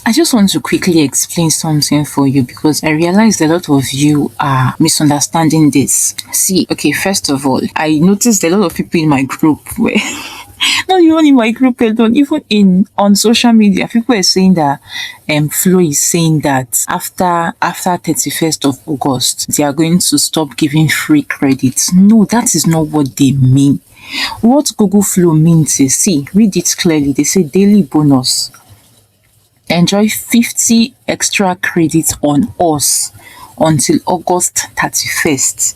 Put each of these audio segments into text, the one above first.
I just want to quickly explain something for you because I realized a lot of you are misunderstanding this. See, okay, first of all, I noticed a lot of people in my group were not even in my group alone, even on social media, people are saying that Flo is saying that after 31st of August, they are going to stop giving free credits. No, that is not what they mean. What Google Flow means is, see, read it clearly. They say daily bonus. Enjoy 50 extra credits on us until August 31st.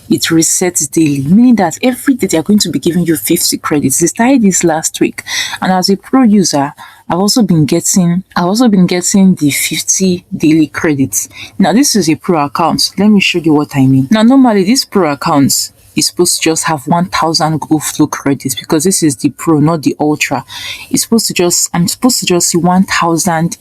It resets daily, meaning that every day they are going to be giving you 50 credits. They started this last week, and as a pro user, I've also been getting the 50 daily credits. Now this is a pro account. Let me show you what I mean. Now normally this pro account is supposed to just have 1,000 Google Flow credits because this is the pro, not the ultra. I'm supposed to just see 1,000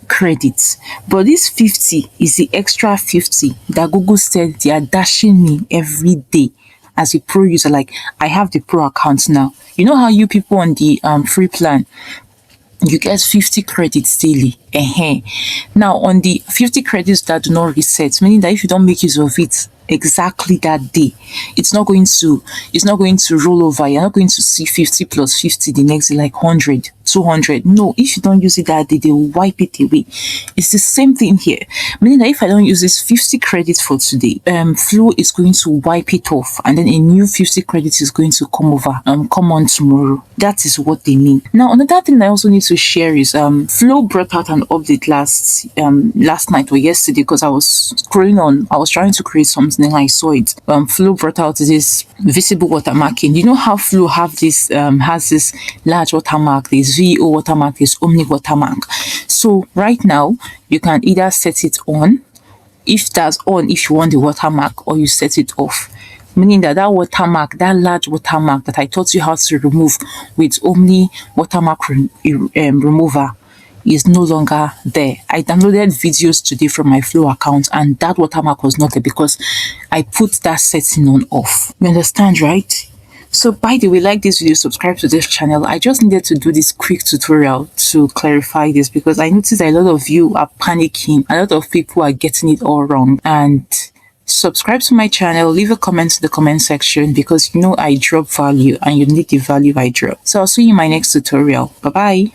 credits, but this 50 is the extra 50 that Google said they are dashing me every day as a pro user. Like, I have the pro account now. You know how you people on the free plan, you get 50 credits daily. Now on the 50 credits that do not reset, meaning that if you don't make use of it exactly that day, it's not going to roll over. You're not going to see 50 plus 50 the next day, like 100, 200. No, if you don't use it that day, they will wipe it away. It's the same thing here, meaning that if I don't use this 50 credits for today, Flow is going to wipe it off, and then a new 50 credits is going to come on tomorrow. That is what they mean. Now another thing I also need to share is Flow brought out an update last night or yesterday, because I was scrolling on, I was trying to create something and I saw it. Flow brought out this visible watermarking. You know how Flow has this large watermark, this VO watermark, this Omni watermark. So right now you can either set it on, if that's on, if you want the watermark, or you set it off, meaning that watermark, that large watermark that I taught you how to remove with Omni watermark remover, is no longer there. I downloaded videos today from my Flow account and that watermark was not there because I put that setting on off. You understand, right? So by the way, like this video, subscribe to this channel. I just needed to do this quick tutorial to clarify this because I noticed that a lot of you are panicking. A lot of people are getting it all wrong. And subscribe to my channel, leave a comment in the comment section because you know I drop value and you need the value I drop. So I'll see you in my next tutorial. Bye bye.